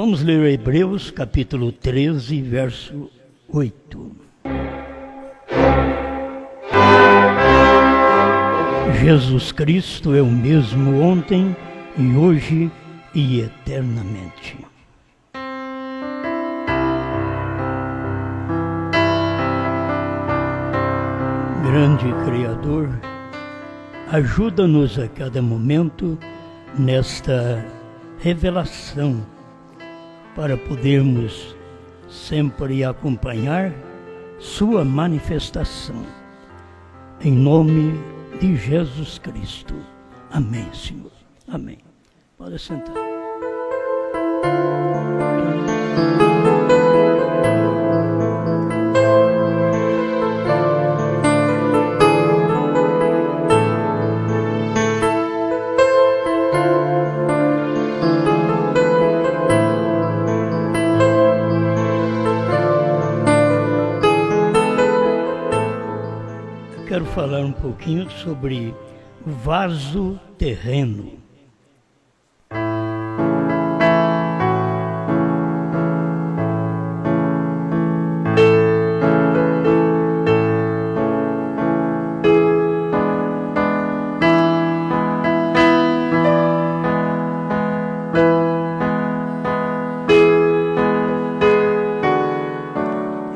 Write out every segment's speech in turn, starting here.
Vamos ler Hebreus capítulo 13, verso 8. Jesus Cristo é o mesmo ontem e hoje e eternamente. Grande Criador, ajuda-nos a cada momento nesta revelação para podermos sempre acompanhar sua manifestação. Em nome de Jesus Cristo. Amém, Senhor. Amém. Pode sentar. Quero falar um pouquinho sobre vaso terreno.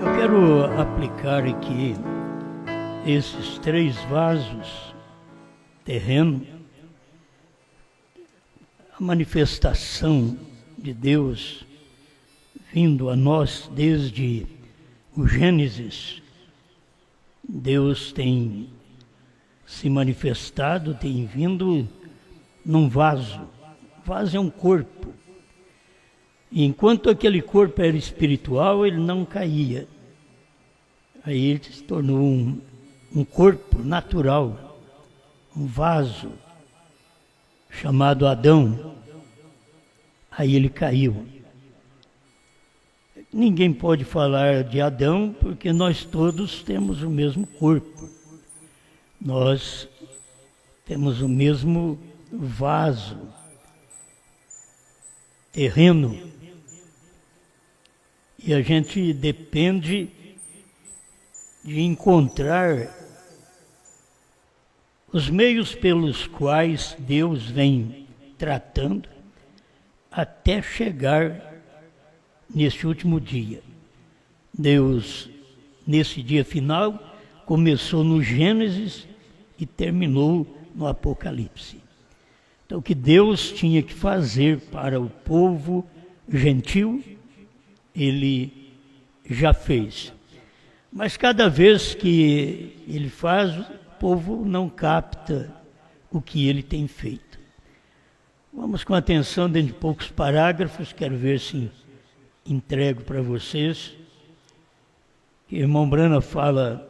Eu quero aplicar aqui esses 3 vasos terrenos, a manifestação de Deus vindo a nós desde o Gênesis. Deus tem se manifestado, tem vindo num vaso. O vaso é um corpo. E enquanto aquele corpo era espiritual, ele não caía. Aí ele se tornou um corpo natural, um vaso, chamado Adão. Aí ele caiu. Ninguém pode falar de Adão, porque nós todos temos o mesmo corpo. Nós temos o mesmo vaso, terreno. E a gente depende de encontrar os meios pelos quais Deus vem tratando até chegar nesse último dia. Deus, nesse dia final, começou no Gênesis e terminou no Apocalipse. Então, o que Deus tinha que fazer para o povo gentil, Ele já fez. Mas cada vez que Ele faz, o povo não capta o que Ele tem feito. Vamos com atenção dentro de poucos parágrafos, quero ver se entrego para vocês. O irmão Brana fala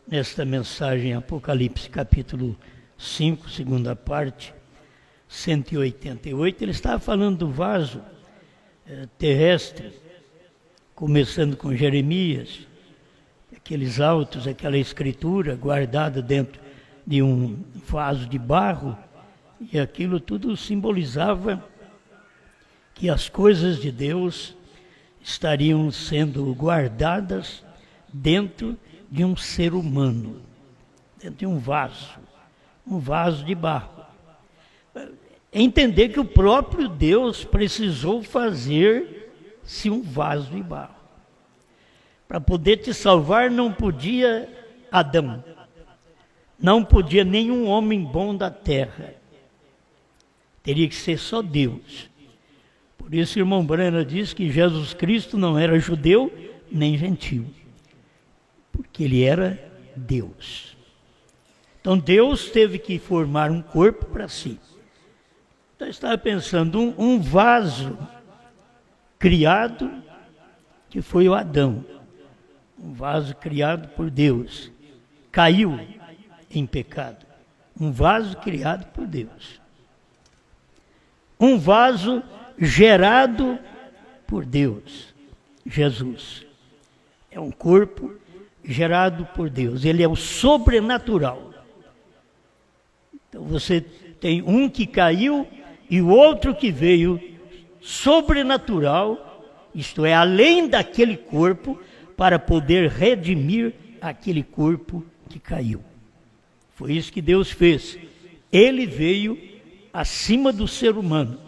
nesta mensagem, Apocalipse capítulo 5, segunda parte, 188, ele estava falando do vaso terrestre, começando com Jeremias, aqueles autos, aquela escritura guardada dentro de um vaso de barro, e aquilo tudo simbolizava que as coisas de Deus estariam sendo guardadas dentro de um ser humano, dentro de um vaso de barro. É entender que o próprio Deus precisou fazer-se um vaso de barro. Para poder te salvar não podia Adão, não podia nenhum homem bom da terra, teria que ser só Deus. Por isso o irmão Brana diz que Jesus Cristo não era judeu nem gentil, porque ele era Deus. Então Deus teve que formar um corpo para si. Então eu estava pensando, um vaso criado, que foi o Adão, um vaso criado por Deus, caiu em pecado. Um vaso criado por Deus. Um vaso gerado por Deus, Jesus. É um corpo gerado por Deus, ele é o sobrenatural. Então você tem um que caiu e o outro que veio sobrenatural, isto é, além daquele corpo, para poder redimir aquele corpo que caiu. Foi isso que Deus fez. Ele veio acima do ser humano,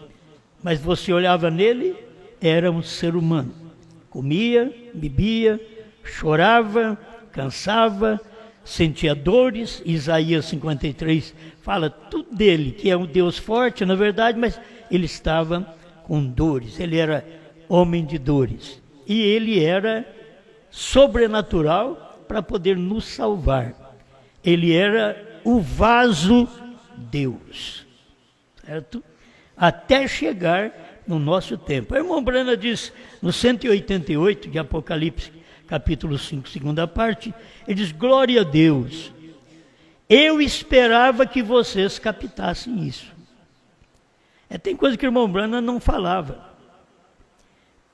mas você olhava nele, era um ser humano. Comia, bebia, chorava, cansava, sentia dores. Isaías 53 fala tudo dele, que é um Deus forte, na verdade, mas ele estava com dores. Ele era homem de dores. E ele era sobrenatural para poder nos salvar. Ele era o vaso Deus, certo? Até chegar no nosso tempo. A irmã Brana diz, no 188 de Apocalipse, capítulo 5, segunda parte, ele diz, glória a Deus, eu esperava que vocês captassem isso. Tem coisa que o irmão Brana não falava.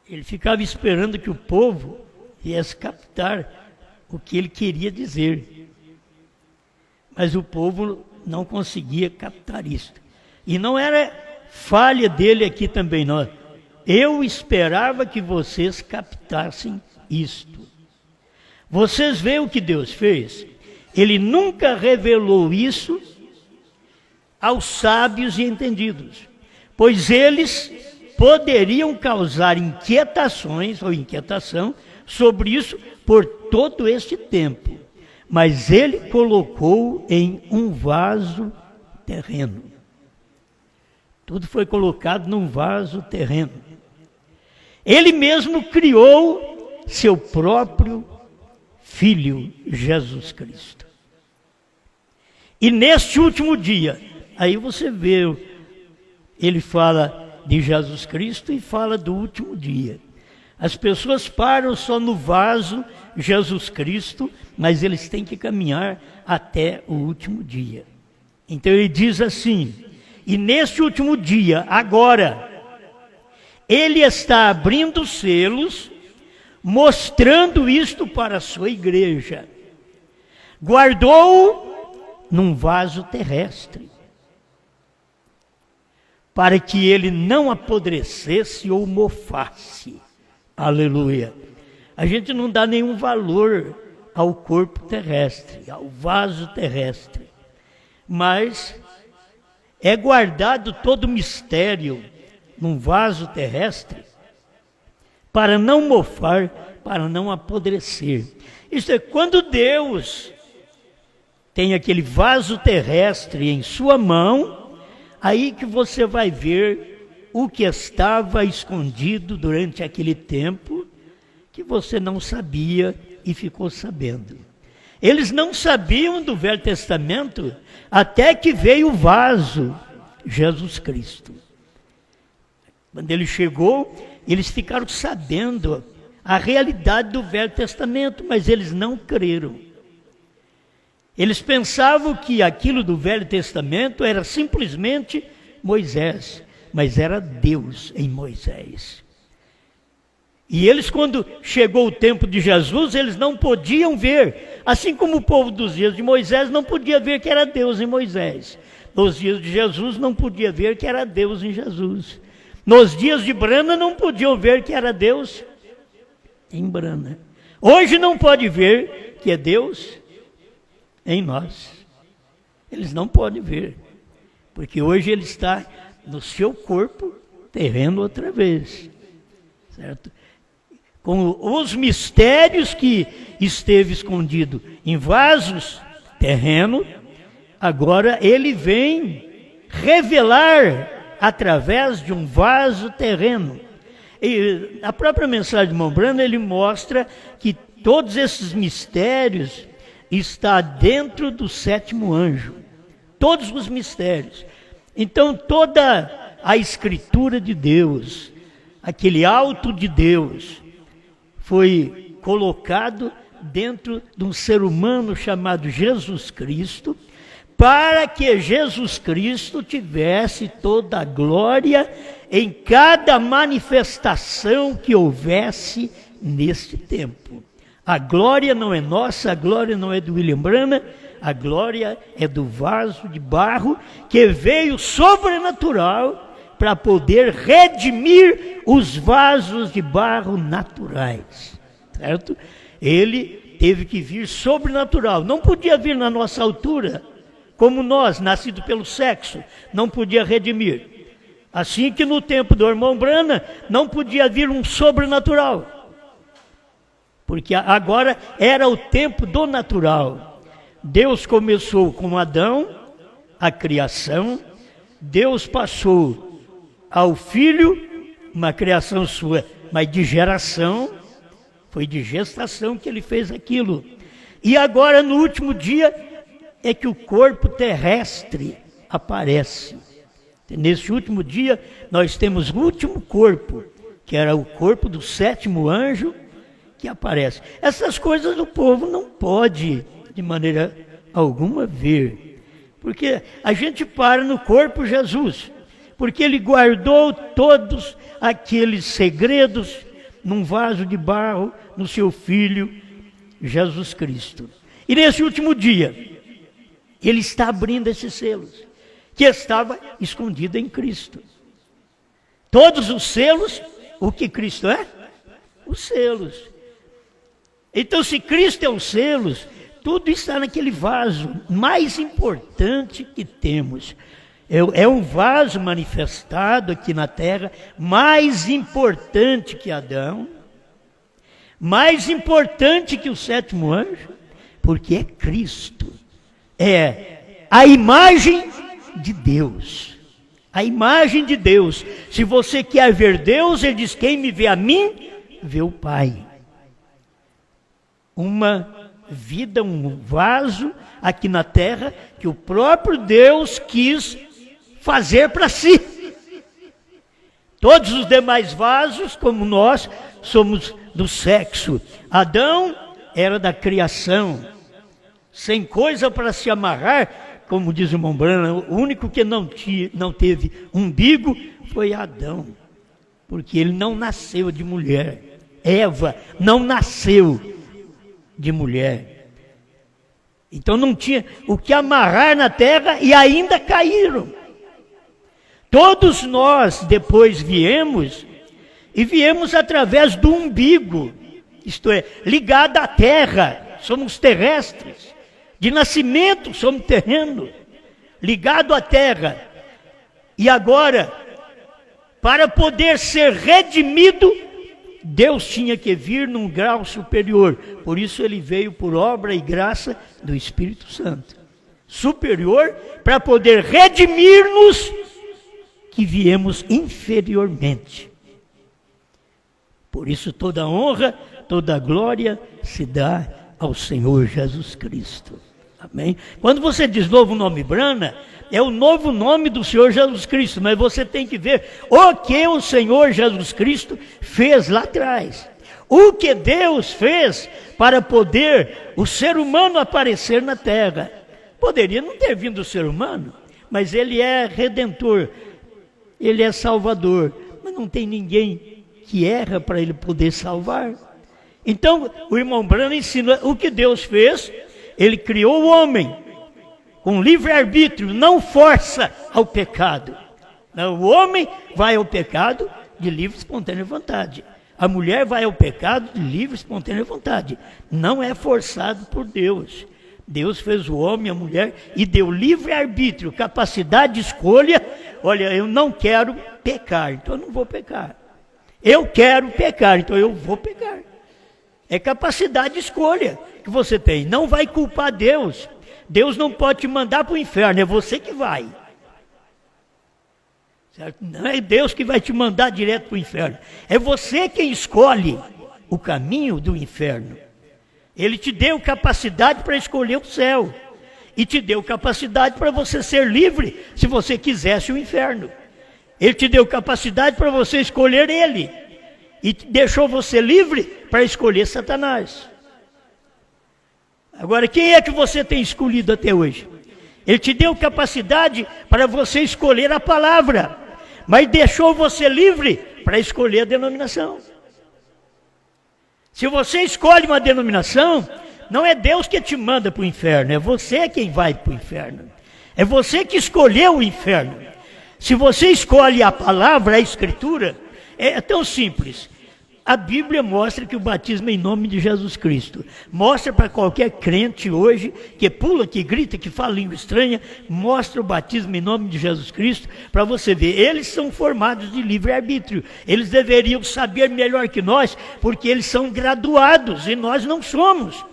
Ele ficava esperando que o povo viesse captar o que ele queria dizer. Mas o povo não conseguia captar isso. E não era falha dele aqui também, não. Eu esperava que vocês captassem isto. Vocês veem o que Deus fez? Ele nunca revelou isso aos sábios e entendidos, pois eles poderiam causar inquietações ou inquietação sobre isso por todo este tempo. Mas ele colocou em um vaso terreno. Tudo foi colocado num vaso terreno. Ele mesmo criou seu próprio Filho, Jesus Cristo. E neste último dia, aí você vê, ele fala de Jesus Cristo e fala do último dia. As pessoas param só no vaso Jesus Cristo, mas eles têm que caminhar até o último dia. Então ele diz assim, e neste último dia, agora, ele está abrindo selos, mostrando isto para a sua igreja. Guardou-o num vaso terrestre, para que ele não apodrecesse ou mofasse. Aleluia. A gente não dá nenhum valor ao corpo terrestre, ao vaso terrestre. Mas é guardado todo o mistério num vaso terrestre para não mofar, para não apodrecer. Isto é, quando Deus tem aquele vaso terrestre em sua mão, aí que você vai ver o que estava escondido durante aquele tempo, que você não sabia e ficou sabendo. Eles não sabiam do Velho Testamento até que veio o vaso, Jesus Cristo. Quando ele chegou, eles ficaram sabendo a realidade do Velho Testamento, mas eles não creram. Eles pensavam que aquilo do Velho Testamento era simplesmente Moisés, mas era Deus em Moisés. E eles, quando chegou o tempo de Jesus, eles não podiam ver, assim como o povo dos dias de Moisés não podia ver que era Deus em Moisés. Nos dias de Jesus não podia ver que era Deus em Jesus. Nos dias de Brana não podiam ver que era Deus em Brana. Hoje não pode ver que é Deus em nós. Eles não podem ver, porque hoje ele está no seu corpo terreno outra vez, certo? Com os mistérios que esteve escondido em vasos terreno, agora ele vem revelar através de um vaso terreno. E a própria mensagem de Mombrana, ele mostra que todos esses mistérios estão dentro do sétimo anjo. Todos os mistérios. Então toda a escritura de Deus, aquele alto de Deus, foi colocado dentro de um ser humano chamado Jesus Cristo, para que Jesus Cristo tivesse toda a glória em cada manifestação que houvesse neste tempo. A glória não é nossa, a glória não é do William Branham, a glória é do vaso de barro que veio sobrenatural para poder redimir os vasos de barro naturais, certo? Ele teve que vir sobrenatural, não podia vir na nossa altura, como nós, nascido pelo sexo, não podia redimir. Assim que no tempo do irmão Brana, não podia vir um sobrenatural, porque agora era o tempo do natural. Deus começou com Adão, a criação, Deus passou ao Filho, uma criação sua, mas de geração, foi de gestação que ele fez aquilo. E agora, no último dia, é que o corpo terrestre aparece. Nesse último dia, nós temos o último corpo, que era o corpo do sétimo anjo, que aparece. Essas coisas o povo não pode, de maneira alguma, ver. Porque a gente para no corpo Jesus, porque ele guardou todos aqueles segredos num vaso de barro, no seu Filho, Jesus Cristo. E nesse último dia, ele está abrindo esses selos, que estava escondido em Cristo. Todos os selos, o que Cristo é? Os selos. Então, se Cristo é os selos, tudo está naquele vaso mais importante que temos. É um vaso manifestado aqui na terra, mais importante que Adão, mais importante que o sétimo anjo, porque é Cristo. É a imagem de Deus. A imagem de Deus. Se você quer ver Deus, ele diz: quem me vê a mim, vê o Pai. Uma vida, um vaso aqui na terra que o próprio Deus quis fazer para si. Todos os demais vasos, como nós, somos do sexo. Adão era da criação, sem coisa para se amarrar, como diz o irmão Brana. O único que não teve umbigo foi Adão, porque ele não nasceu de mulher. Eva não nasceu de mulher. Então não tinha o que amarrar na terra e ainda caíram. Todos nós depois viemos, e viemos através do umbigo, isto é, ligado à terra, somos terrestres, de nascimento somos terreno, ligado à terra. E agora, para poder ser redimido, Deus tinha que vir num grau superior, por isso ele veio por obra e graça do Espírito Santo, superior, para poder redimir-nos, que viemos inferiormente. Por isso toda honra, toda glória se dá ao Senhor Jesus Cristo. Amém? Quando você diz novo nome Brana, é o novo nome do Senhor Jesus Cristo, mas você tem que ver o que o Senhor Jesus Cristo fez lá atrás. O que Deus fez para poder o ser humano aparecer na terra. Poderia não ter vindo o ser humano, mas ele é redentor, ele é salvador, mas não tem ninguém que erra para ele poder salvar. Então, o irmão Brana ensina o que Deus fez. Ele criou o homem com livre-arbítrio, não força ao pecado. Não, o homem vai ao pecado de livre e espontânea vontade. A mulher vai ao pecado de livre e espontânea vontade. Não é forçado por Deus. Deus fez o homem e a mulher e deu livre-arbítrio, capacidade de escolha. Olha, eu não quero pecar, então eu não vou pecar. Eu quero pecar, então eu vou pecar. É capacidade de escolha que você tem. Não vai culpar Deus. Deus não pode te mandar para o inferno, é você que vai. Certo? Não é Deus que vai te mandar direto para o inferno. É você quem escolhe o caminho do inferno. Ele te deu capacidade para escolher o céu. E te deu capacidade para você ser livre, se você quisesse o inferno. Ele te deu capacidade para você escolher ele. E deixou você livre para escolher Satanás. Agora, quem é que você tem escolhido até hoje? Ele te deu capacidade para você escolher a palavra, mas deixou você livre para escolher a denominação. Se você escolhe uma denominação, não é Deus que te manda para o inferno, é você quem vai para o inferno. É você que escolheu o inferno. Se você escolhe a palavra, a Escritura, é tão simples. A Bíblia mostra que o batismo é em nome de Jesus Cristo. Mostra para qualquer crente hoje, que pula, que grita, que fala língua estranha, mostra o batismo em nome de Jesus Cristo, para você ver. Eles são formados de livre-arbítrio. Eles deveriam saber melhor que nós, porque eles são graduados e nós não somos.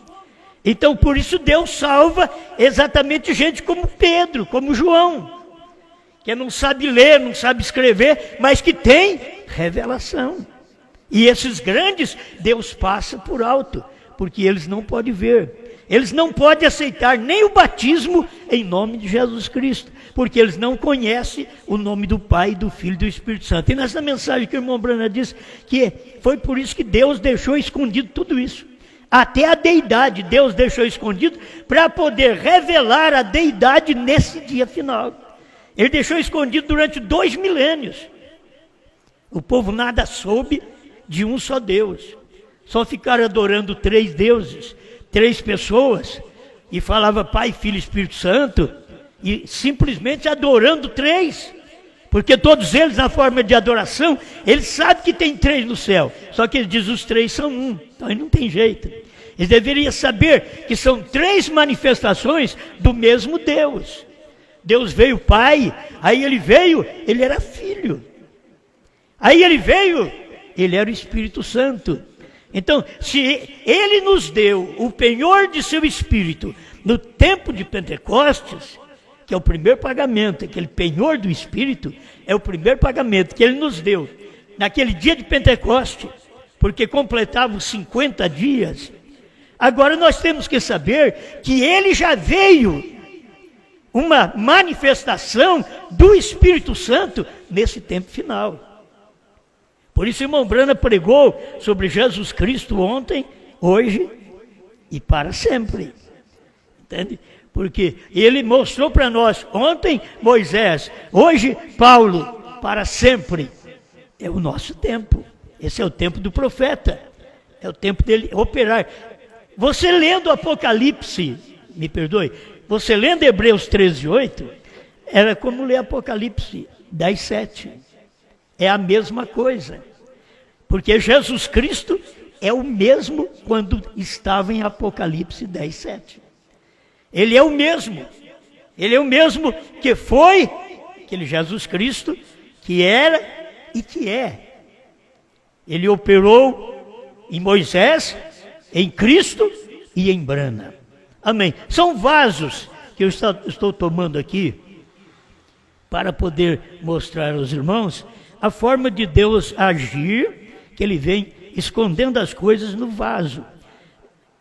Então, por isso Deus salva exatamente gente como Pedro, como João, que não sabe ler, não sabe escrever, mas que tem revelação. E esses grandes, Deus passa por alto, porque eles não podem ver. Eles não podem aceitar nem o batismo em nome de Jesus Cristo, porque eles não conhecem o nome do Pai, do Filho e do Espírito Santo. E nessa mensagem que o irmão Brana disse, que foi por isso que Deus deixou escondido tudo isso. Até a deidade Deus deixou escondido para poder revelar a deidade nesse dia final. Ele deixou escondido durante 2 milênios. O povo nada soube de um só Deus. Só ficaram adorando 3 deuses, 3 pessoas, e falava Pai, Filho e Espírito Santo, e simplesmente adorando 3, porque todos eles, na forma de adoração, eles sabem que tem 3 no céu, só que ele diz os 3 são um, então aí não tem jeito. Eles deveriam saber que são 3 manifestações do mesmo Deus. Deus veio Pai, aí ele veio, ele era Filho. Aí ele veio, ele era o Espírito Santo. Então, se ele nos deu o penhor de seu Espírito no tempo de Pentecostes, que é o primeiro pagamento, aquele penhor do Espírito, é o primeiro pagamento que ele nos deu naquele dia de Pentecostes, porque completava os 50 dias. Agora nós temos que saber que ele já veio uma manifestação do Espírito Santo nesse tempo final. Por isso, irmão Brana pregou sobre Jesus Cristo ontem, hoje e para sempre. Entende? Porque ele mostrou para nós ontem Moisés, hoje Paulo, para sempre. É o nosso tempo. Esse é o tempo do profeta. É o tempo dele operar. Você lendo Apocalipse, me perdoe, você lendo Hebreus 13:8, era como ler Apocalipse 10:7. É a mesma coisa, porque Jesus Cristo é o mesmo quando estava em Apocalipse 10:7. Ele é o mesmo que foi, aquele Jesus Cristo, que era e que é. Ele operou em Moisés, em Cristo e em Brana. Amém. São vasos que eu estou tomando aqui para poder mostrar aos irmãos a forma de Deus agir, que ele vem escondendo as coisas no vaso.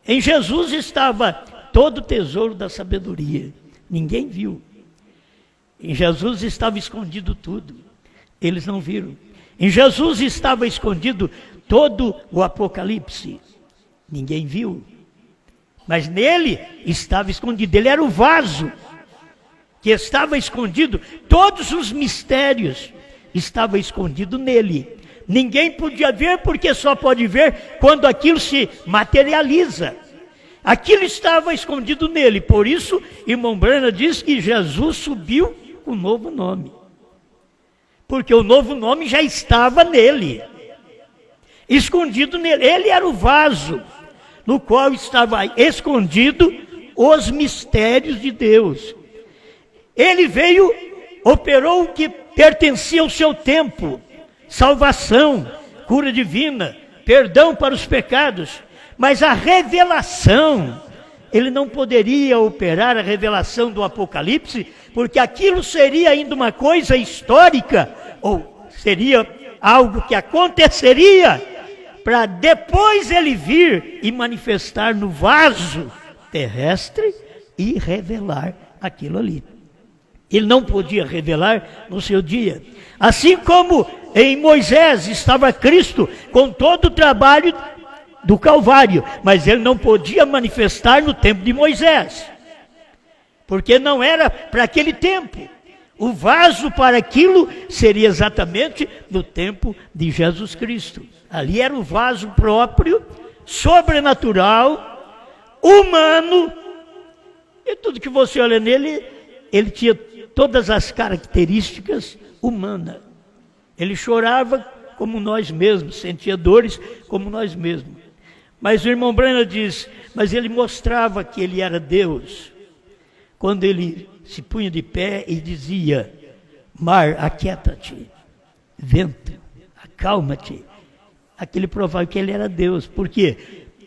Em Jesus estava todo o tesouro da sabedoria. Ninguém viu. Em Jesus estava escondido tudo. Eles não viram. Em Jesus estava escondido todo o Apocalipse. Ninguém viu. Mas nele estava escondido. Ele era o vaso que estava escondido. Todos os mistérios estava escondido nele. Ninguém podia ver, porque só pode ver quando aquilo se materializa. Aquilo estava escondido nele. Por isso, irmão Brana diz que Jesus subiu com um novo nome. Porque o novo nome já estava nele. Escondido nele. Ele era o vaso no qual estava escondido os mistérios de Deus. Ele veio, operou o que pertencia ao seu tempo. Salvação, cura divina, perdão para os pecados. Mas a revelação, ele não poderia operar a revelação do Apocalipse, porque aquilo seria ainda uma coisa histórica, ou seria algo que aconteceria, para depois ele vir e manifestar no vaso terrestre e revelar aquilo ali. Ele não podia revelar no seu dia. Assim como em Moisés estava Cristo com todo o trabalho do Calvário, mas ele não podia manifestar no tempo de Moisés, porque não era para aquele tempo. O vaso para aquilo seria exatamente no tempo de Jesus Cristo. Ali era o vaso próprio, sobrenatural, humano, e tudo que você olha nele, ele tinha todas as características humana. Ele chorava como nós mesmos, sentia dores como nós mesmos. Mas o irmão Branham diz, mas ele mostrava que ele era Deus, quando ele se punha de pé e dizia: mar, aquieta-te, vento, acalma-te. Aquele provava que ele era Deus, porque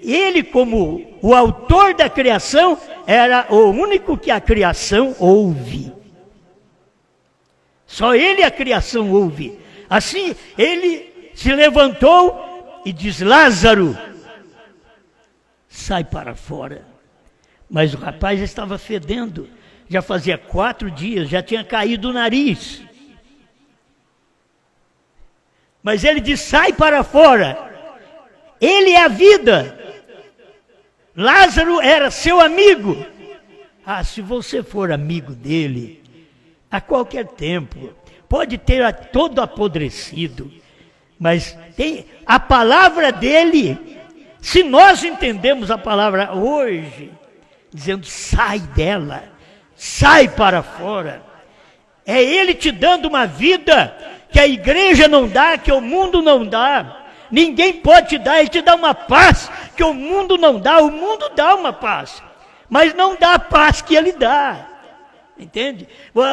ele, como o autor da criação, era o único que a criação ouve. Só ele a criação ouve. Assim, ele se levantou e diz: Lázaro, sai para fora. Mas o rapaz estava fedendo, já fazia 4 dias, já tinha caído o nariz. Mas ele diz: sai para fora. Ele é a vida. Lázaro era seu amigo. Ah, se você for amigo dele, a qualquer tempo, pode ter todo apodrecido, mas tem a palavra dele. Se nós entendemos a palavra hoje, dizendo: sai dela, sai para fora, é ele te dando uma vida que a igreja não dá, que o mundo não dá. Ninguém pode te dar, ele te dá uma paz que o mundo não dá. O mundo dá uma paz, mas não dá a paz que ele dá. Entende?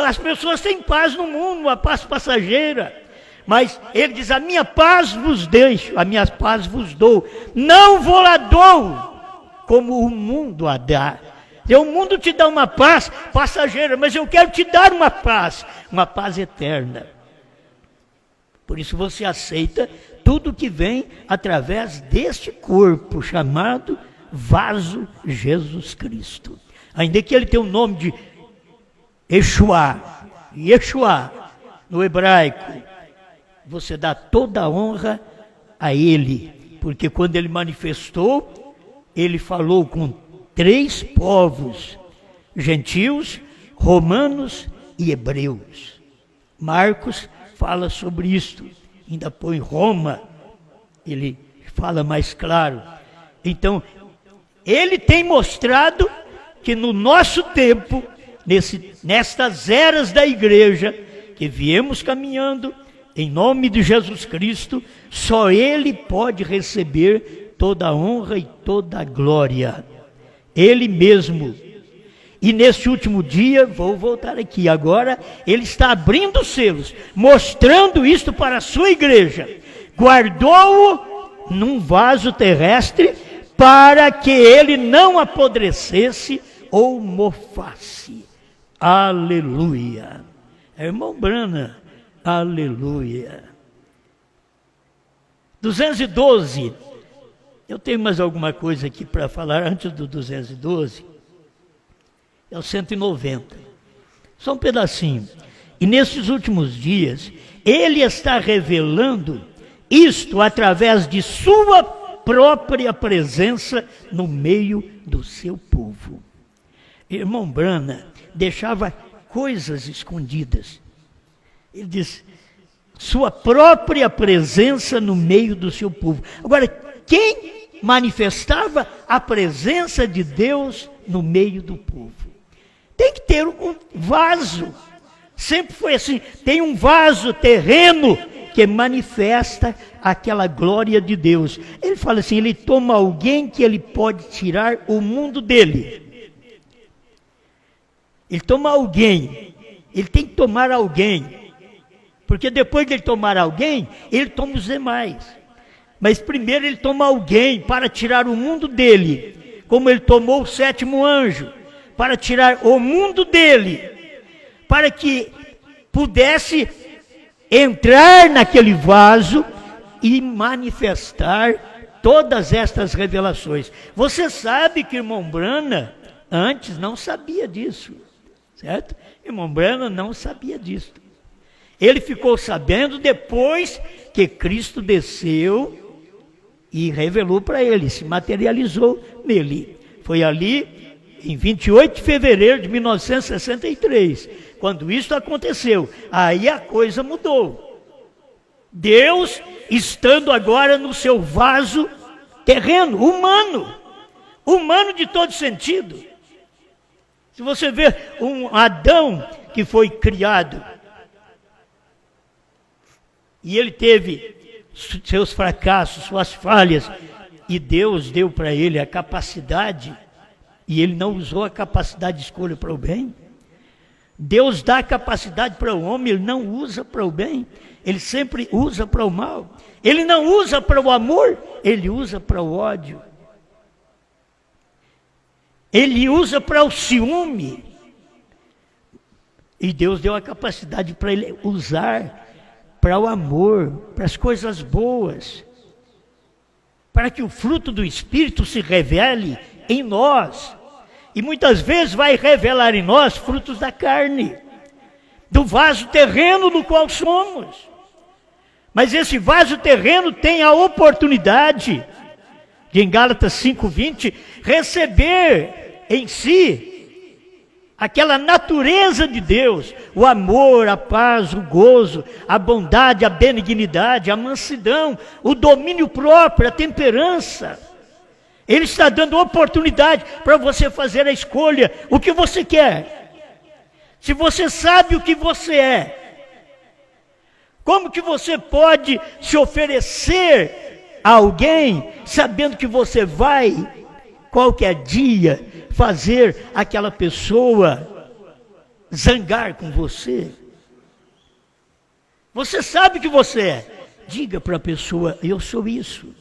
As pessoas têm paz no mundo, uma paz passageira. Mas ele diz: a minha paz vos deixo, a minha paz vos dou. Não vou lá dou, como o mundo a dá. O mundo te dá uma paz passageira, mas eu quero te dar uma paz eterna. Por isso você aceita tudo que vem através deste corpo chamado vaso Jesus Cristo. Ainda que ele tenha o nome de Yeshua, no hebraico, você dá toda a honra a ele, porque quando ele manifestou, ele falou com 3 povos: gentios, romanos e hebreus. Marcos fala sobre isto, ainda põe Roma, ele fala mais claro. Então, ele tem mostrado que no nosso tempo, nestas eras da igreja, que viemos caminhando, em nome de Jesus Cristo, só ele pode receber toda a honra e toda a glória. Ele mesmo. E nesse último dia, vou voltar aqui agora, ele está abrindo os selos, mostrando isto para a sua igreja. Guardou-o num vaso terrestre para que ele não apodrecesse ou mofasse. Aleluia. Irmão Brana, aleluia. 212. Eu tenho mais alguma coisa aqui para falar antes do 212. É o 190. Só um pedacinho. E nesses últimos dias, ele está revelando isto através de sua própria presença no meio do seu povo. Irmão Brana deixava coisas escondidas. Ele diz: sua própria presença no meio do seu povo. Agora, quem manifestava a presença de Deus no meio do povo? Tem que ter um vaso. Sempre foi assim. Tem um vaso terreno que manifesta aquela glória de Deus. Ele fala assim: ele toma alguém que ele pode tirar o mundo dele. Ele toma alguém. Ele tem que tomar alguém. Porque depois de ele tomar alguém, ele toma os demais. Mas primeiro ele toma alguém para tirar o mundo dele. Como ele tomou o 7º anjo. Para tirar o mundo dele, para que pudesse entrar naquele vaso e manifestar todas estas revelações. Você sabe que irmão Brana antes não sabia disso, certo? Irmão Brana não sabia disso. Ele ficou sabendo depois que Cristo desceu e revelou para ele, se materializou nele. Foi ali em 28 de fevereiro de 1963, quando isso aconteceu, aí a coisa mudou. Deus estando agora no seu vaso terreno, humano de todo sentido. Se você ver um Adão que foi criado E ele teve seus fracassos, suas falhas, e Deus deu para ele a capacidade, e ele não usou a capacidade de escolha para o bem. Deus dá a capacidade para o homem, ele não usa para o bem, ele sempre usa para o mal. Ele não usa para o amor, ele usa para o ódio. Ele usa para o ciúme. E Deus deu a capacidade para ele usar para o amor, para as coisas boas, para que o fruto do Espírito se revele em nós. E muitas vezes vai revelar em nós frutos da carne, do vaso terreno no qual somos. Mas esse vaso terreno tem a oportunidade de, em Gálatas 5:20, receber em si aquela natureza de Deus, o amor, a paz, o gozo, a bondade, a benignidade, a mansidão, o domínio próprio, a temperança. Ele está dando oportunidade para você fazer a escolha, o que você quer. Se você sabe o que você é, como que você pode se oferecer a alguém, sabendo que você vai, qualquer dia, fazer aquela pessoa zangar com você? Você sabe que você é. Diga para a pessoa, eu sou isso.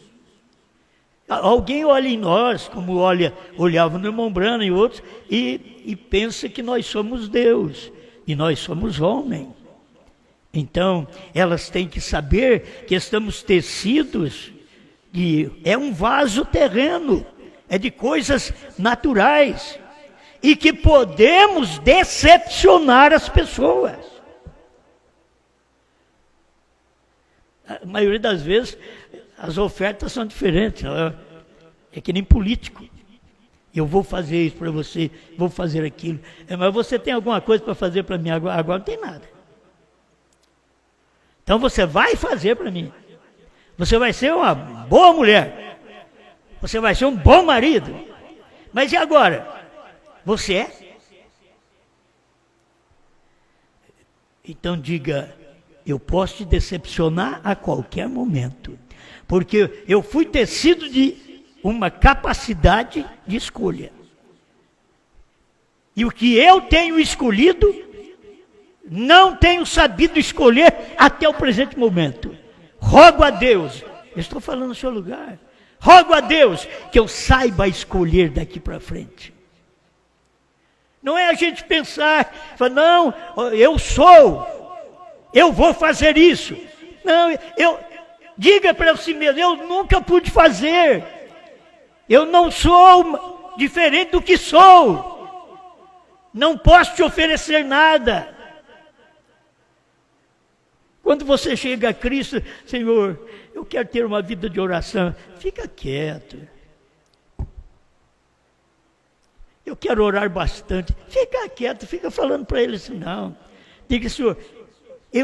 Alguém olha em nós, como olhava no irmão Branham e outros, e pensa que nós somos Deus, e nós somos homem. Então, elas têm que saber que estamos tecidos, é um vaso terreno, é de coisas naturais, e que podemos decepcionar as pessoas. A maioria das vezes, as ofertas são diferentes, é que nem político. Eu vou fazer isso para você, vou fazer aquilo. Mas você tem alguma coisa para fazer para mim agora? Agora não tem nada. Então você vai fazer para mim. Você vai ser uma boa mulher. Você vai ser um bom marido. Mas e agora? Você é? Então diga, eu posso te decepcionar a qualquer momento. Porque eu fui tecido de uma capacidade de escolha. E o que eu tenho escolhido, não tenho sabido escolher até o presente momento. Rogo a Deus, eu estou falando no seu lugar, rogo a Deus que eu saiba escolher daqui para frente. Não é a gente pensar, não, eu vou fazer isso. Não, diga para si mesmo, eu nunca pude fazer. Eu não sou diferente do que sou. Não posso te oferecer nada. Quando você chega a Cristo, Senhor, eu quero ter uma vida de oração. Fica quieto. Eu quero orar bastante. Fica quieto, fica falando para ele assim, não. Diga, Senhor,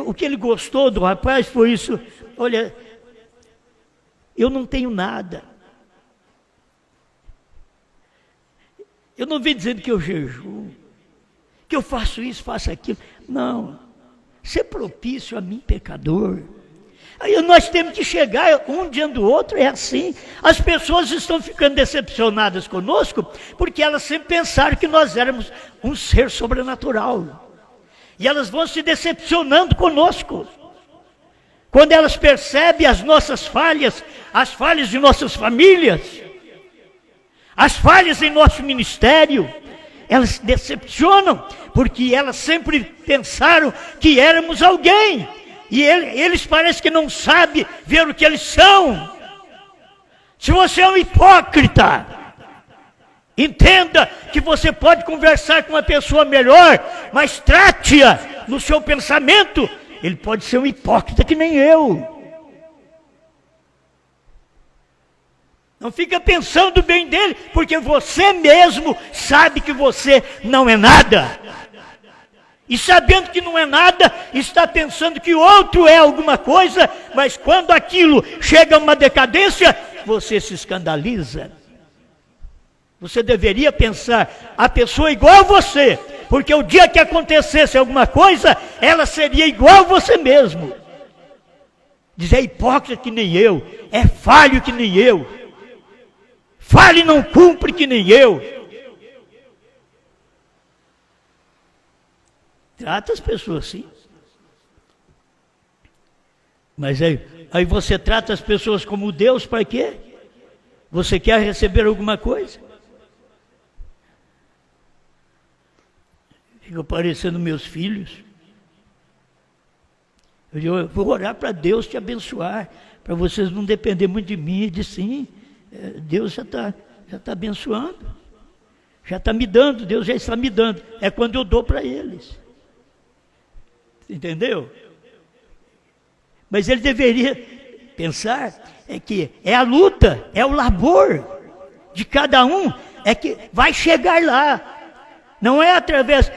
o que ele gostou do rapaz foi isso. Olha, eu não tenho nada. Eu não venho dizendo que eu jejuo, que eu faço isso, faço aquilo. Não. Ser propício a mim, pecador. Aí nós temos que chegar um diante do outro, é assim. As pessoas estão ficando decepcionadas conosco, porque elas sempre pensaram que nós éramos um ser sobrenatural. E elas vão se decepcionando conosco. Quando elas percebem as nossas falhas, as falhas de nossas famílias, as falhas em nosso ministério, elas se decepcionam, porque elas sempre pensaram que éramos alguém. E eles parecem que não sabem ver o que eles são. Se você é um hipócrita, entenda que você pode conversar com uma pessoa melhor, mas trate-a no seu pensamento. Ele pode ser um hipócrita que nem eu. Não fica pensando bem dele, porque você mesmo sabe que você não é nada. E sabendo que não é nada, está pensando que o outro é alguma coisa, mas quando aquilo chega a uma decadência, você se escandaliza. Você deveria pensar, a pessoa é igual a você, porque o dia que acontecesse alguma coisa, ela seria igual a você mesmo. Diz, é hipócrita que nem eu, é falho que nem eu, fala e não cumpre que nem eu. Trata as pessoas assim. Mas aí você trata as pessoas como Deus para quê? Você quer receber alguma coisa? Fica parecendo meus filhos. Eu vou orar para Deus te abençoar, para vocês não depender muito de mim. Ele disse, sim, Deus já tá abençoando, já está me dando, Deus já está me dando. É quando eu dou para eles. Entendeu? Mas ele deveria pensar que é a luta, é o labor de cada um, é que vai chegar lá. Não é através...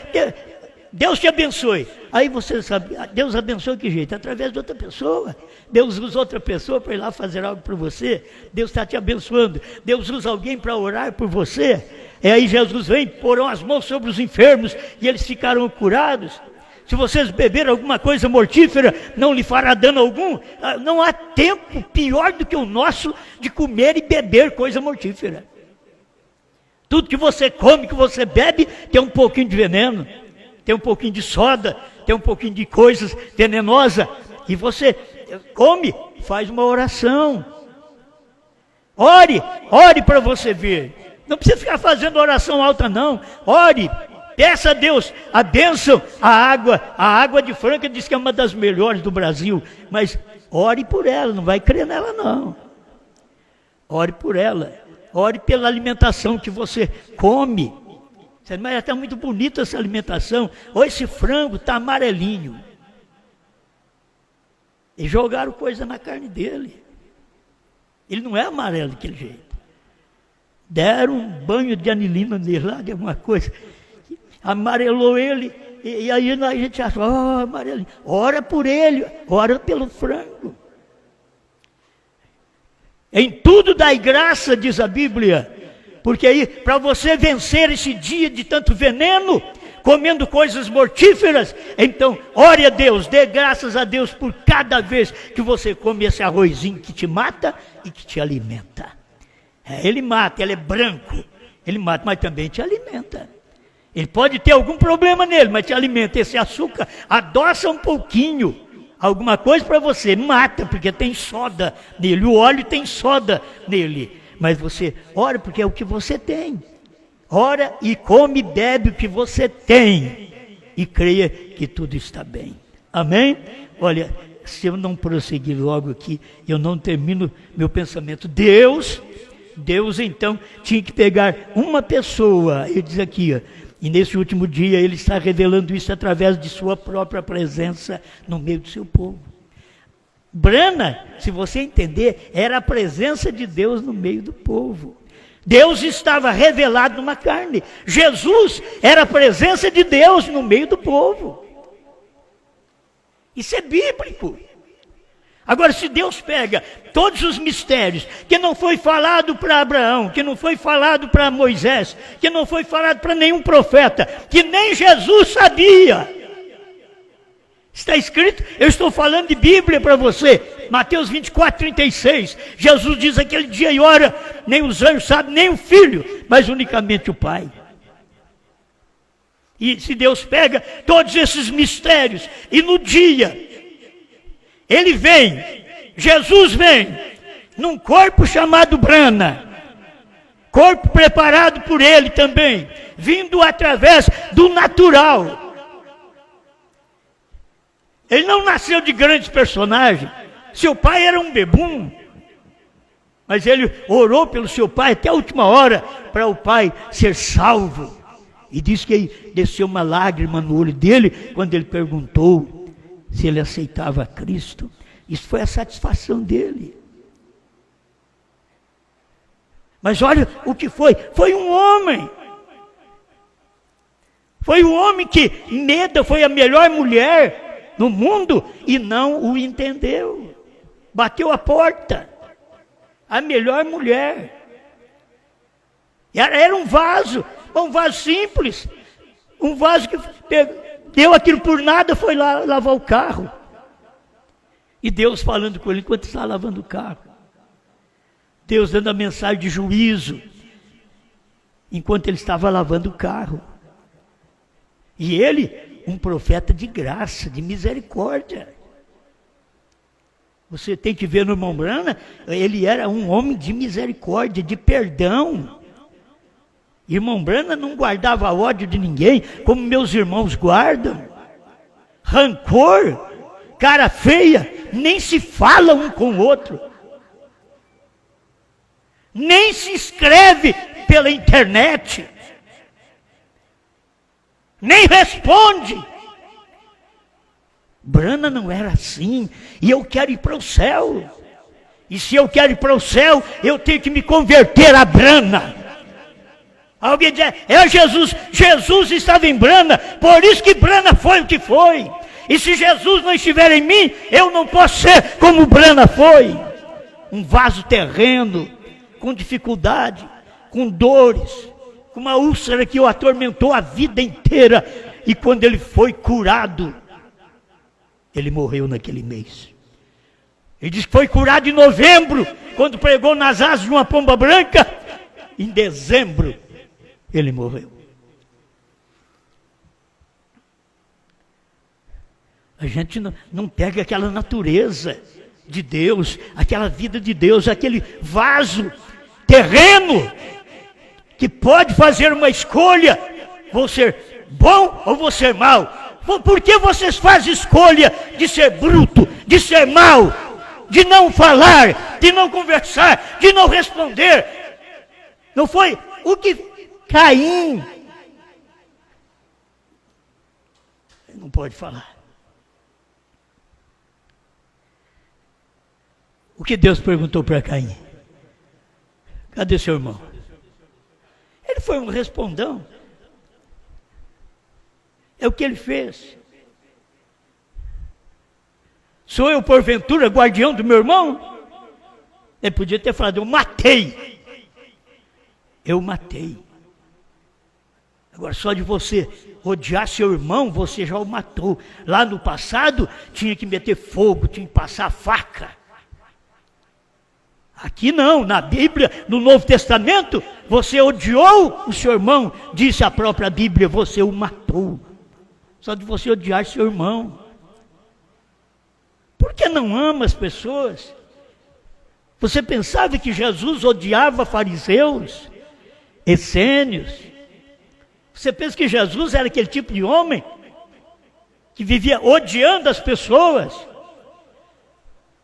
Deus te abençoe. Aí você sabe, Deus abençoa que jeito? Através de outra pessoa. Deus usa outra pessoa para ir lá fazer algo por você. Deus está te abençoando. Deus usa alguém para orar por você. E aí Jesus vem, porão as mãos sobre os enfermos e eles ficaram curados. Se vocês beberem alguma coisa mortífera, não lhe fará dano algum. Não há tempo pior do que o nosso de comer e beber coisa mortífera. Tudo que você come, que você bebe, tem um pouquinho de veneno, tem um pouquinho de soda, tem um pouquinho de coisas venenosas. E você come, faz uma oração. Ore para você ver. Não precisa ficar fazendo oração alta não. Ore. Peça a Deus a bênção, a água de Franca diz que é uma das melhores do Brasil, mas ore por ela, não vai crer nela não. Ore por ela, ore pela alimentação que você come. Mas está muito bonita essa alimentação, ou esse frango está amarelinho. E jogaram coisa na carne dele. Ele não é amarelo daquele jeito. Deram um banho de anilina nele lá, de alguma coisa. Amarelou ele, e aí a gente acha, amarelinho. Ora por ele, ora pelo frango. Em tudo dai graça, diz a Bíblia, porque aí, para você vencer esse dia de tanto veneno, comendo coisas mortíferas, então ore a Deus, dê graças a Deus por cada vez que você come esse arrozinho que te mata e que te alimenta. Ele mata, ele é branco, ele mata, mas também te alimenta. Ele pode ter algum problema nele, mas te alimenta. Esse açúcar adoça um pouquinho, alguma coisa para você, mata, porque tem soda nele, o óleo tem soda nele. Mas você ora porque é o que você tem. Ora e come e bebe o que você tem. E creia que tudo está bem. Amém? Olha, se eu não prosseguir logo aqui, eu não termino meu pensamento. Deus então tinha que pegar uma pessoa, ele diz aqui, e nesse último dia ele está revelando isso através de sua própria presença no meio do seu povo. Brana, se você entender, era a presença de Deus no meio do povo. Deus estava revelado numa carne. Jesus era a presença de Deus no meio do povo. Isso é bíblico. Agora, se Deus pega todos os mistérios que não foi falado para Abraão, que não foi falado para Moisés, que não foi falado para nenhum profeta, que nem Jesus sabia. Está escrito, eu estou falando de Bíblia para você, Mateus 24:36. Jesus diz aquele dia e hora, nem os anjos sabem, nem o Filho, mas unicamente o Pai. E se Deus pega todos esses mistérios, e no dia ele vem, Jesus vem, num corpo chamado Brana, corpo preparado por ele também, vindo através do natural. Ele não nasceu de grandes personagens, seu pai era um bebum, mas ele orou pelo seu pai até a última hora, para o pai ser salvo. E diz que desceu uma lágrima no olho dele, quando ele perguntou se ele aceitava Cristo. Isso foi a satisfação dele. Mas olha o que foi. Foi um homem. Foi um homem que Meda foi a melhor mulher no mundo e não o entendeu. Bateu a porta. A melhor mulher. Era um vaso simples. Um vaso que deu aquilo por nada, foi lá lavar o carro. E Deus falando com ele enquanto estava lavando o carro. Deus dando a mensagem de juízo enquanto ele estava lavando o carro. E ele, um profeta de graça, de misericórdia. Você tem que ver no irmão Brana, ele era um homem de misericórdia, de perdão. Irmão Brana não guardava ódio de ninguém, como meus irmãos guardam. Rancor, cara feia, nem se fala um com o outro. Nem se escreve pela internet. Nem responde. Brana não era assim. E eu quero ir para o céu. E se eu quero ir para o céu, eu tenho que me converter a Brana. Alguém diz, Jesus. Jesus estava em Brana, por isso que Brana foi o que foi. E se Jesus não estiver em mim, eu não posso ser como Brana foi. Um vaso terreno, com dificuldade, com dores, com uma úlcera que o atormentou a vida inteira. E quando ele foi curado, ele morreu naquele mês. Ele diz que foi curado em novembro, quando pregou nas asas de uma pomba branca. Em dezembro, ele morreu. A gente não pega aquela natureza de Deus, aquela vida de Deus, aquele vaso terreno, que pode fazer uma escolha, vou ser bom ou vou ser mau. Por que vocês fazem escolha de ser bruto, de ser mau, de não falar, de não conversar, de não responder? Não foi o que Caim não pode falar. O que Deus perguntou para Caim? Cadê seu irmão? Ele foi um respondão. É o que ele fez. Sou eu, porventura, guardião do meu irmão? Ele podia ter falado, eu matei. Eu matei. Agora, só de você odiar seu irmão, você já o matou. Lá no passado, tinha que meter fogo, tinha que passar faca. Aqui não, na Bíblia, no Novo Testamento, você odiou o seu irmão, disse a própria Bíblia, você o matou. Só de você odiar seu irmão. Por que não ama as pessoas? Você pensava que Jesus odiava fariseus, essênios? Você pensa que Jesus era aquele tipo de homem que vivia odiando as pessoas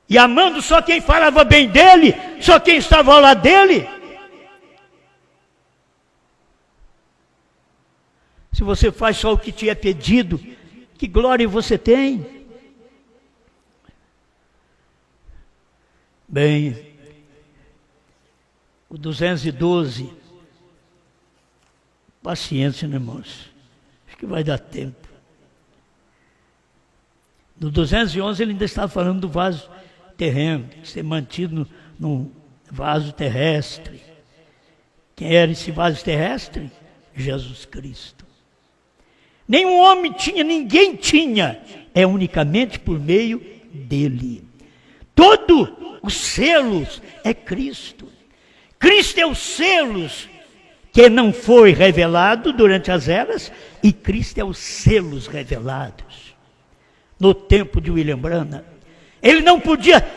e amando só quem falava bem dele, só quem estava ao lado dele? Se você faz só o que te é pedido, que glória você tem? Bem, o 212, paciência, né, irmãos? Acho que vai dar tempo. No 211 ele ainda estava falando do vaso terreno, ser mantido num vaso terrestre. Quem era esse vaso terrestre? Jesus Cristo. Nenhum homem tinha, ninguém tinha, é unicamente por meio dele. Todos os selos é Cristo. Cristo é os selos que não foi revelado durante as eras, e Cristo é os selos revelados. No tempo de William Branham, ele não podia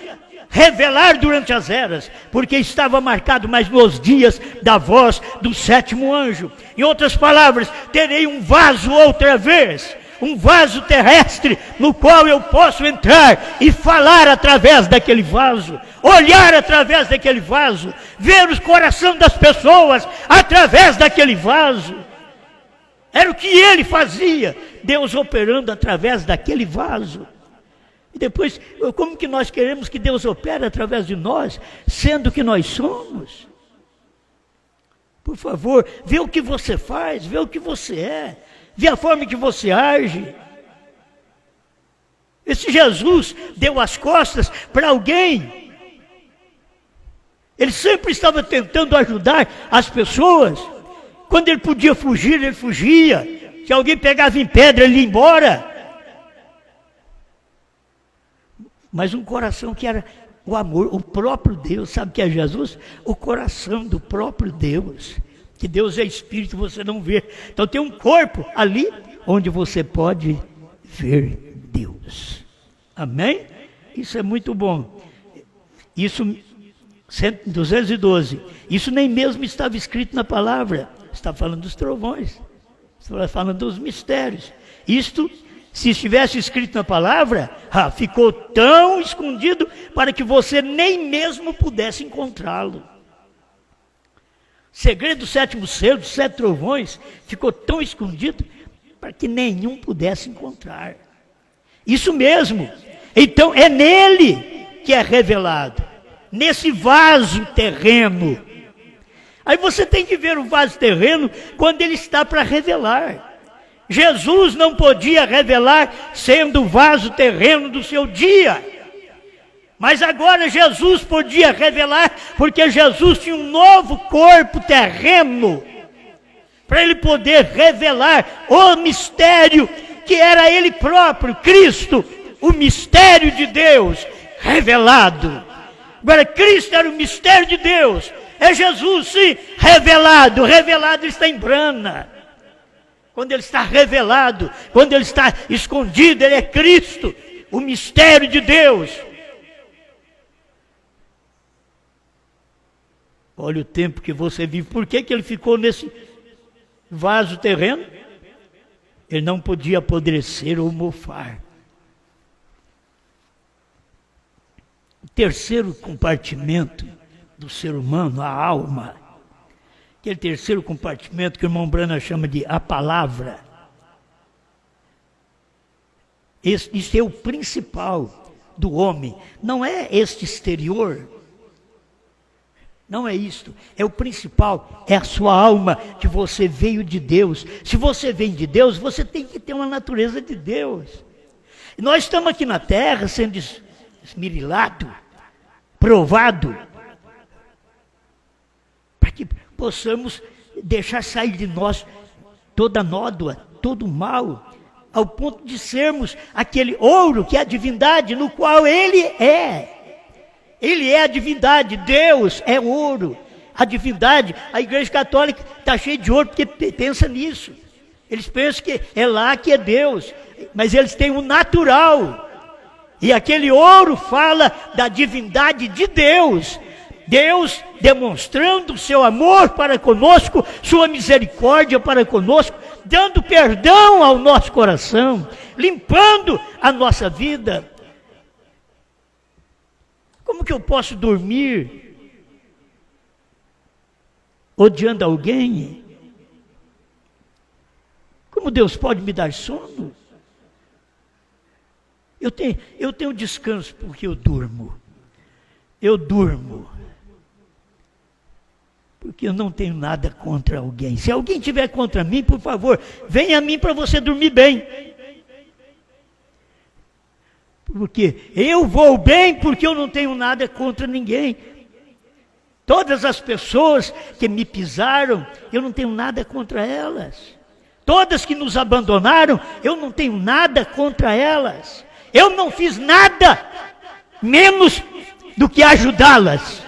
revelar durante as eras, porque estava marcado mais nos dias da voz do sétimo anjo. Em outras palavras, terei um vaso outra vez, um vaso terrestre, no qual eu posso entrar e falar através daquele vaso, olhar através daquele vaso, ver os corações das pessoas através daquele vaso. Era o que ele fazia, Deus operando através daquele vaso. E depois, como que nós queremos que Deus opere através de nós, sendo que nós somos? Por favor, vê o que você faz, vê o que você é, vê a forma que você age. Esse Jesus deu as costas para alguém. Ele sempre estava tentando ajudar as pessoas. Quando ele podia fugir, ele fugia. Se alguém pegava em pedra, ele ia embora. mas um coração que era o amor, o próprio Deus. Sabe o que é Jesus? O coração do próprio Deus. Que Deus é espírito, você não vê. Então tem um corpo ali onde você pode ver Deus. Amém? Isso é muito bom. Isso, 212. Isso nem mesmo estava escrito na palavra. Está falando dos trovões. Está falando dos mistérios. Isto, se estivesse escrito na palavra, ficou tão escondido para que você nem mesmo pudesse encontrá-lo. O segredo do sétimo selo, dos 7 trovões, ficou tão escondido para que nenhum pudesse encontrar. Isso mesmo. Então é nele que é revelado, nesse vaso terreno. Aí você tem que ver o vaso terreno quando ele está para revelar. Jesus não podia revelar sendo o vaso terreno do seu dia. Mas agora Jesus podia revelar, porque Jesus tinha um novo corpo terreno, para ele poder revelar o mistério que era ele próprio, Cristo, o mistério de Deus revelado. Agora, Cristo era o mistério de Deus, é Jesus, sim, revelado. Revelado está em Brana. Quando ele está revelado, quando ele está escondido, ele é Cristo, o mistério de Deus. Olha o tempo que você vive. Por que ele ficou nesse vaso terreno? Ele não podia apodrecer ou mofar. O terceiro compartimento do ser humano, a alma, aquele terceiro compartimento que o irmão Brana chama de a palavra. Isso é o principal do homem. Não é este exterior. Não é isto, é o principal, é a sua alma, que você veio de Deus. Se você vem de Deus, você tem que ter uma natureza de Deus. E nós estamos aqui na terra sendo esmerilado, provado, para que possamos deixar sair de nós toda nódoa, todo mal, ao ponto de sermos aquele ouro que é a divindade, no qual Ele é. Ele é a divindade, Deus é ouro. A divindade, a Igreja Católica está cheia de ouro porque pensa nisso. Eles pensam que é lá que é Deus, mas eles têm o natural. E aquele ouro fala da divindade de Deus. Deus demonstrando o seu amor para conosco, sua misericórdia para conosco, dando perdão ao nosso coração, limpando a nossa vida. Como que eu posso dormir odiando alguém? Como Deus pode me dar sono? Eu tenho descanso porque eu durmo. Eu durmo porque eu não tenho nada contra alguém. Se alguém tiver contra mim, por favor, venha a mim para você dormir bem. Porque eu vou bem porque eu não tenho nada contra ninguém. Todas as pessoas que me pisaram, eu não tenho nada contra elas. Todas que nos abandonaram, eu não tenho nada contra elas. Eu não fiz nada menos do que ajudá-las.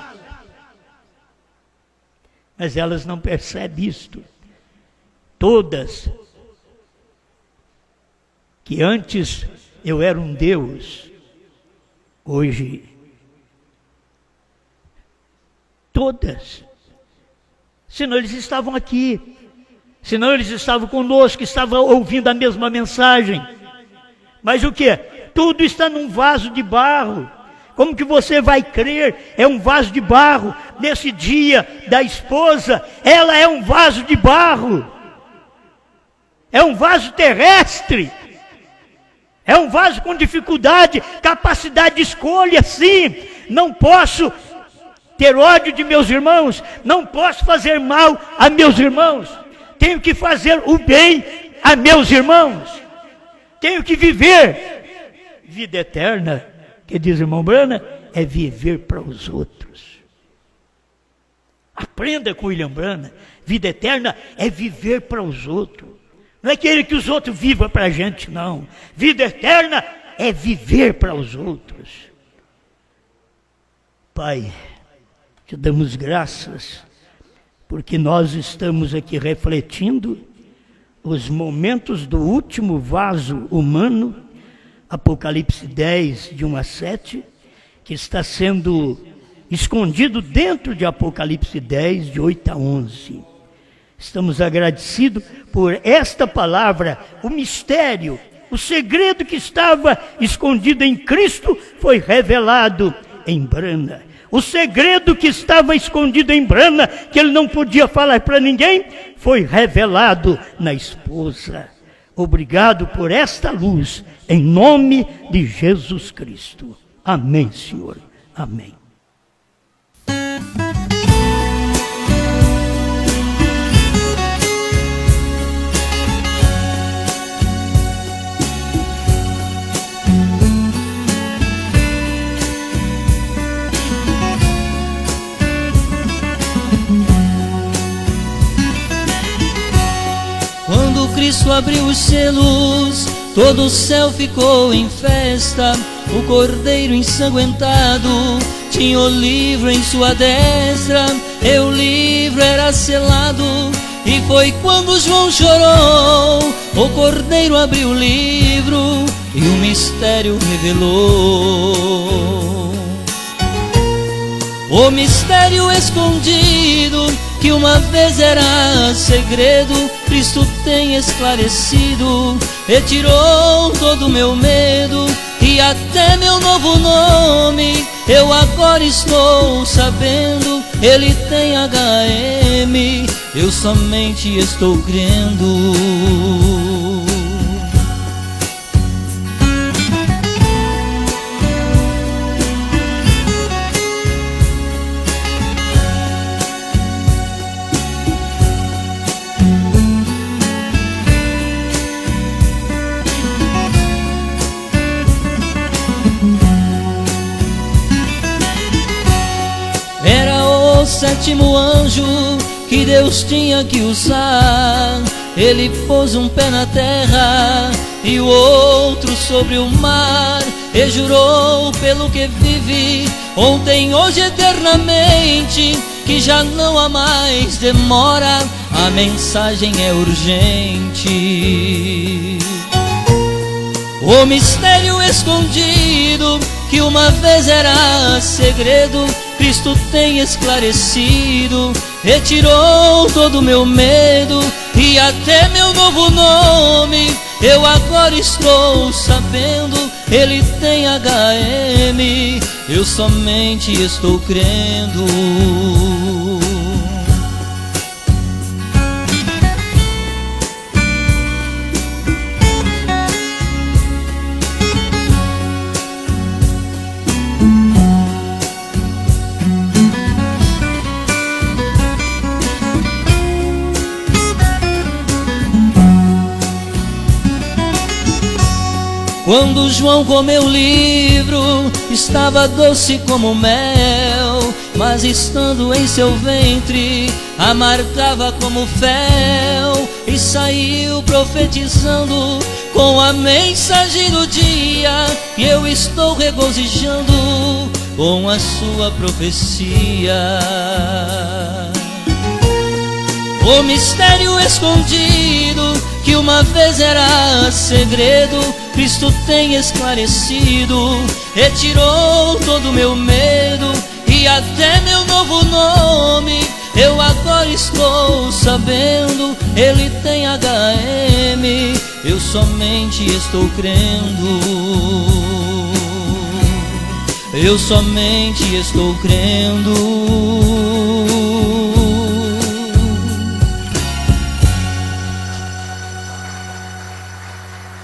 Mas elas não percebem isto. Todas que antes eu era um Deus, hoje, todas, senão eles estavam aqui, senão eles estavam conosco, estavam ouvindo a mesma mensagem, mas o que? Tudo está num vaso de barro. Como que você vai crer? É um vaso de barro. Nesse dia da esposa, ela é um vaso de barro, é um vaso terrestre. É um vaso com dificuldade, capacidade de escolha, sim. Não posso ter ódio de meus irmãos, não posso fazer mal a meus irmãos. Tenho que fazer o bem a meus irmãos. Tenho que viver. Vida eterna, que diz o irmão Brana, é viver para os outros. Aprenda com William Brana. Vida eterna é viver para os outros. Não é querer que os outros vivam para a gente, não. Vida eterna é viver para os outros. Pai, te damos graças, porque nós estamos aqui refletindo os momentos do último vaso humano, Apocalipse 10, de 1 a 7, que está sendo escondido dentro de Apocalipse 10, de 8 a 11. Estamos agradecidos por esta palavra, o mistério, o segredo que estava escondido em Cristo foi revelado em Brana. O segredo que estava escondido em Brana, que ele não podia falar para ninguém, foi revelado na esposa. Obrigado por esta luz, em nome de Jesus Cristo. Amém, Senhor. Amém. Quando Cristo abriu os selos, todo o céu ficou em festa. O cordeiro ensanguentado tinha o livro em sua destra, e o livro era selado. E foi quando João chorou, o cordeiro abriu o livro e o mistério revelou. O mistério escondido, que uma vez era segredo, Cristo tem esclarecido, retirou todo o meu medo e até meu novo nome. Eu agora estou sabendo, ele tem HM, eu somente estou crendo. O sétimo anjo que Deus tinha que usar, ele pôs um pé na terra e o outro sobre o mar, e jurou pelo que vive, ontem, hoje, eternamente, que já não há mais demora, a mensagem é urgente. O mistério escondido, que uma vez era segredo, Cristo tem esclarecido, retirou todo o meu medo e até meu novo nome. Eu agora estou sabendo, ele tem HM, eu somente estou crendo. Quando João comeu o livro, estava doce como mel, mas estando em seu ventre, amargava como fel. E saiu profetizando com a mensagem do dia, e eu estou regozijando com a sua profecia. O mistério escondido, que uma vez era segredo, Cristo tem esclarecido, retirou todo o meu medo e até meu novo nome. Eu agora estou sabendo, ele tem HM, eu somente estou crendo. Eu somente estou crendo.